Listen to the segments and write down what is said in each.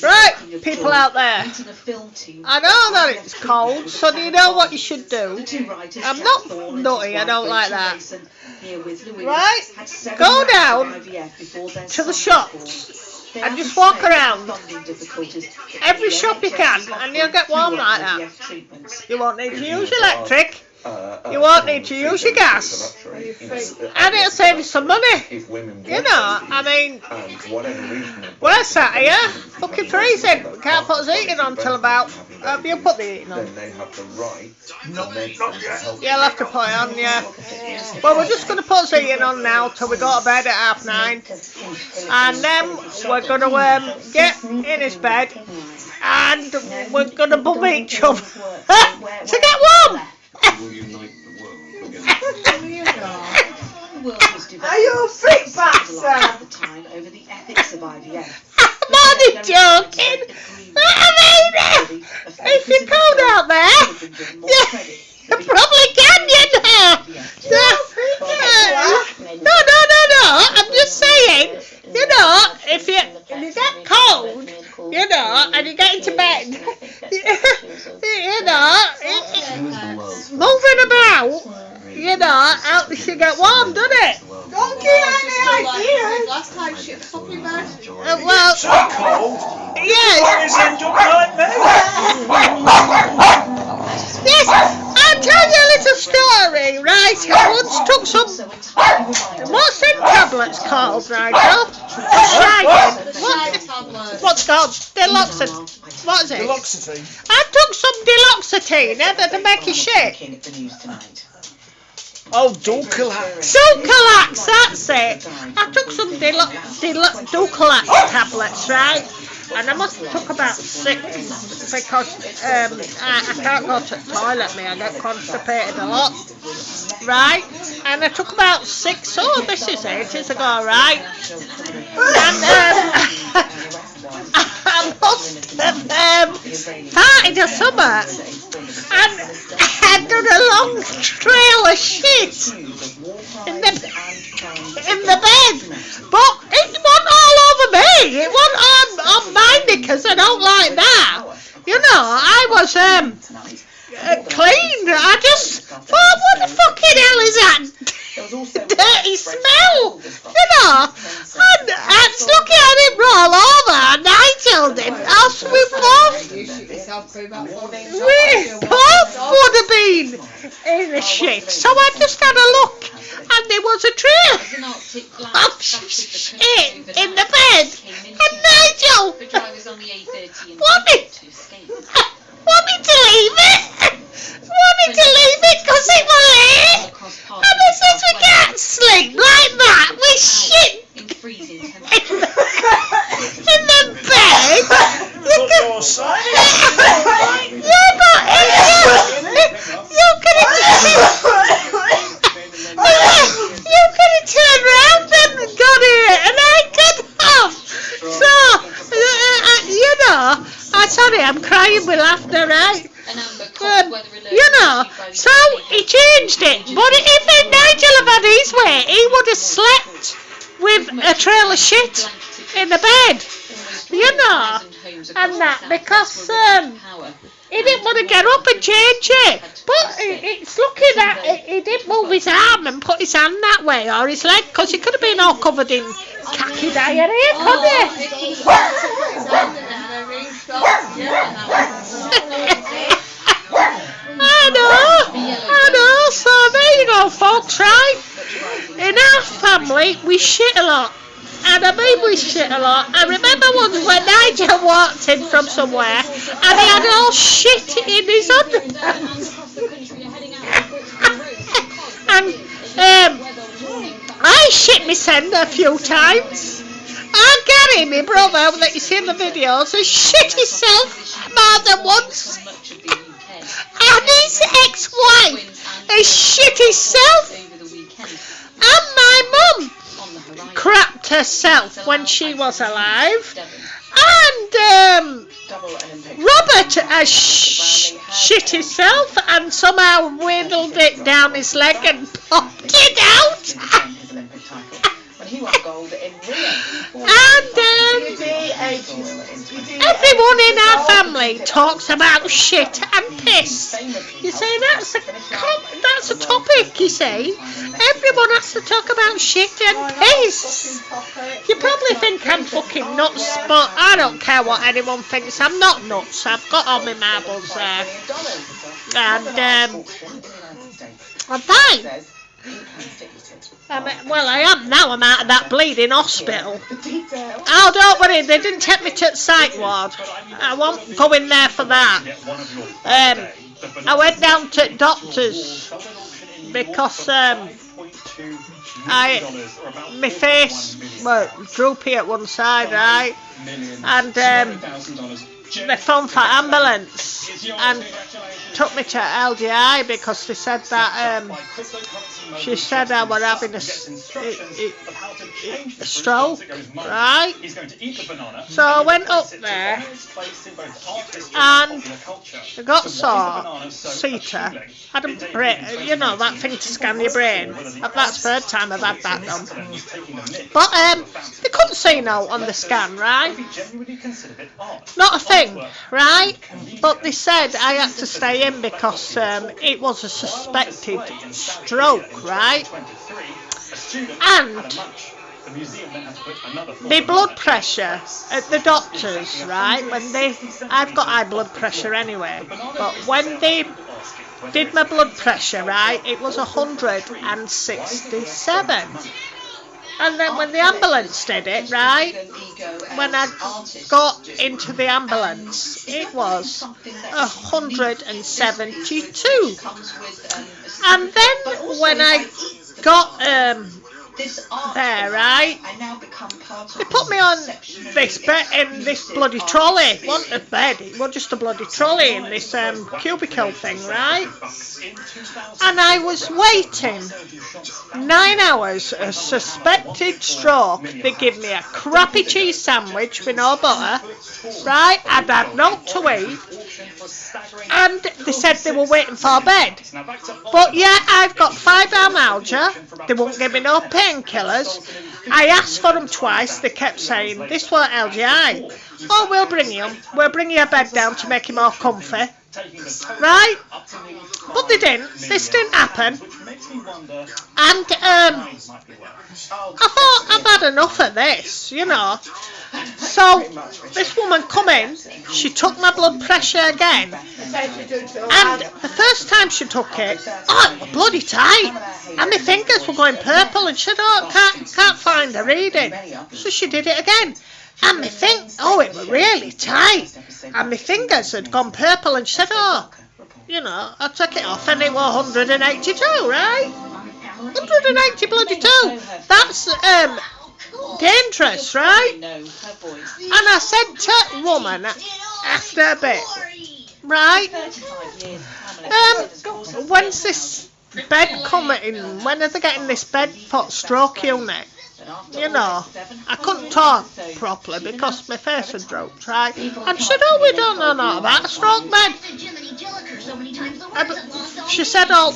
Right, people out there, I know that it's cold, so do you know what you should do? I'm not nutty, I don't like that. Right, go down to the shops and just walk around every shop you can, and you'll get warm like that. You won't need to use electric. You won't need to use your gas, and it'll save you some money. You know, I mean, we're sat here, fucking freezing. We can't put the heating on till about. Have you put the heating on? You'll have to put it on, yeah. Well, we're just going to put the heating on now till we go to bed at 9:30, and then we're going to get in his bed, and we're going to bum each other to get warm. Will unite the world again. Are you a freak bastard? I'm only joking. I mean, if you're cold out there, you probably can, you know. No. I'm just saying, you know, if you get cold, you know, and you get into bed, you know, moving about, you know, helps you get warm, doesn't it? Don't get any ideas. Last time she fucking bad. Well, So cold. yes. Always end up like me. Yes, I'll tell you a little story, right? I once took some, what's them tablets called, Nigel? What's it called? Deloxetine. What is it? Deloxetine. I took some Deloxetine, to make you shit. Oh, Dulcolax. Dulcolax, that's it. I took some Dulcolax tablets, right? And I must have took about 6 because I can't go to the toilet, me. I get constipated a lot, right? And I took about 6. Oh, this is ages ago, right? And I must have parted or something, and I'd done a long trail of shit in the bed, but it wasn't all over me. It wasn't on my knickers. I don't like that. You know, I was clean. I just thought, what the fucking hell is that dirty smell? You know, and I was looking at him roll over, and I told him, else we both would have been in the shit. So I just had a look, and there was a trail of shit in the bed, and Nigel wanted to leave it. Wanted to leave it because it was late. And I said, we can't sleep like that. We shit in the bed. You could have turned around and got it, and I could have. So, you know, I'm sorry, I'm crying with laughter, right? You know, so he changed it. But if Nigel had had his way, he would have slept with a trail of shit in the bed. You know, and that because he didn't want to get up and change it. But it's lucky that he didn't move his arm and put his hand that way, or his leg, because he could have been all covered in khaki diarrhea, couldn't he? I know, so there you go, folks, right? In our family, we shit a lot. And I mean we shit a lot. I remember once when Nigel walked in from somewhere, and he had all shit in his underpants. And I shit myself a few times. And Gary, my brother, that you see in the videos, has shit himself more than once. And his ex-wife has shit herself. And my mum crapped herself when she was alive. And Robert has shit himself and somehow wheedled it down his leg and popped it out. everyone in our family talks about shit and piss. You see, that's a topic, you see. Everyone has to talk about shit and piss. You probably think I'm fucking nuts, but I don't care what anyone thinks. I'm not nuts. I've got all my marbles there. And, I'm fine. Well, I am now. I'm out of that bleeding hospital. Oh, don't worry, they didn't take me to the psych ward. I won't go in there for that. I went down to doctors because my face was droopy at one side, right? And they phoned for ambulance and took me to LGI because they said that she said I was having a stroke, right? So I went up there and I got CETA, had a brain, you know, that thing to scan your brain. That's the third time I've had that done. But they couldn't see no on the scan, right? Not a thing, right? But they said I had to stay in because it was a suspected stroke, right? And the blood pressure at the doctors, right? I've got high blood pressure anyway, but when they did my blood pressure, right, it was 167. And then when the ambulance did it, right, when I got into the ambulance, it was 172. And then when I got there, right, they put me on this bed in this bloody trolley. It wasn't a bed, it was just a bloody trolley in this cubicle thing, right? And I was waiting 9 hours, a suspected stroke. They give me a crappy cheese sandwich with no butter, right? I'd had no to eat. And they said they were waiting for a bed. But yeah, I've got fibromyalgia. They won't give me no painkillers. I asked for them twice. They kept saying, this was LGI. Oh, we'll bring you a bed down to make you more comfy. Right? But they didn't. This didn't happen. And I thought, I've had enough of this, you know. So this woman come in, she took my blood pressure again, and the first time she took it, oh, it was bloody tight, and my fingers were going purple, and she said, oh, can't find a reading. So she did it again, and my it was really tight, and my fingers had gone purple, and she said, oh, you know, I took it off, and it was 182, right? 180 bloody 2. That's dangerous, right? And I said to the woman after a bit, right, when's this bed coming? When are they getting this bed for stroke unit? You know, I couldn't talk properly because my face had drooped, right? And she said, oh, we don't know about a stroke bed. She said, oh,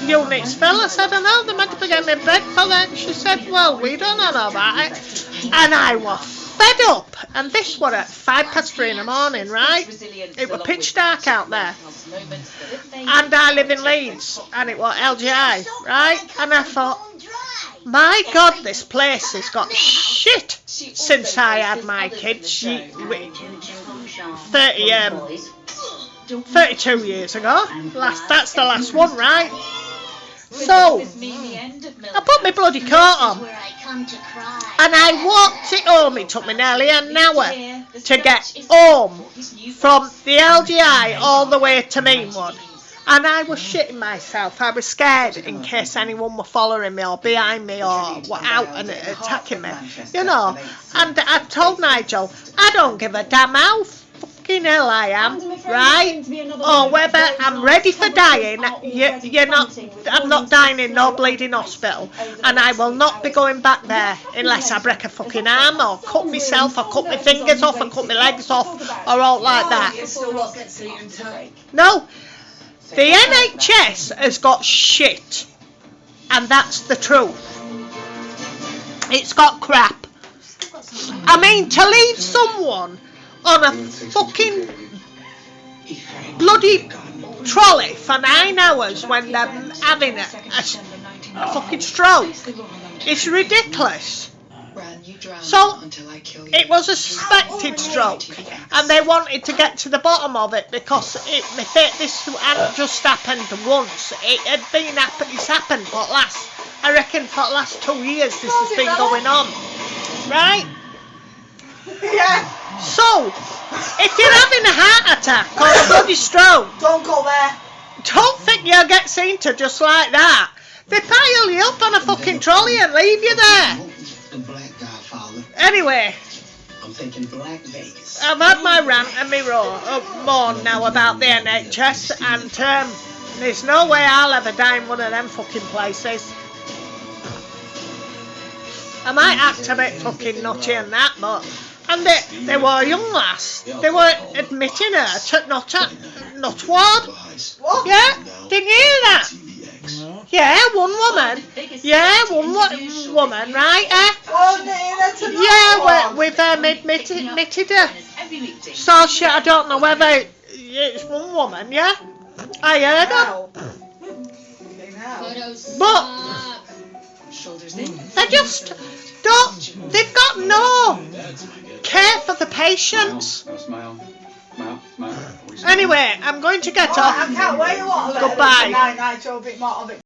units fill. I said, I know, they meant to be getting me a bed for that. She said, well, we don't know about it. And I was fed up. And this was at 3:05 in the morning, right? It was pitch dark out there. And I live in Leeds, and it was LGI, right? And I thought, my God, this place has got shit since I had my kids 32 years ago. That's the last one, right? So, I put my bloody coat on, and I walked it home. It took me nearly an hour to get home from the LGI all the way to Meanwood. And I was shitting myself. I was scared in case anyone were following me or behind me or were out and attacking me, you know. And I told Nigel, I don't give a damn how fucking hell I am, right? Or whether I'm ready for dying. I'm not dying in no bleeding hospital. And I will not be going back there unless I break a fucking arm or cut myself or cut my fingers off or cut my legs off or all like that. No. The NHS has got shit, and that's the truth. It's got crap. I mean, to leave someone on a fucking bloody trolley for 9 hours when they're having a fucking stroke is ridiculous. So, it was a suspected stroke, and they wanted to get to the bottom of it because this hadn't just happened once. It had been it's happened for the last 2 years this has been going on. Right? Yeah. So, if you're having a heart attack or a bloody stroke, Don't go there. don't think you'll get seen to just like that. They pile you up on a fucking trolley and leave you there. The Black Godfather. Anyway, I'm thinking Black Vegas. I've had my rant and my moan now about the NHS, and there's no way I'll ever die in one of them fucking places. I might act a bit fucking nutty and that, but... And they were a young lass. They were admitting her to nut ward. What? Yeah? Didn't you hear that? Yeah, one woman. Yeah, one woman, right? Wasn't it in her tonight? Yeah, we've admitted her. So shit, I don't know whether it's one woman, yeah? I heard her. But they just don't, they've got no care for the patients. Anyway, I'm going to get Oh, I off. can't wait a lot of it. Goodbye. Night, show a bit more of it.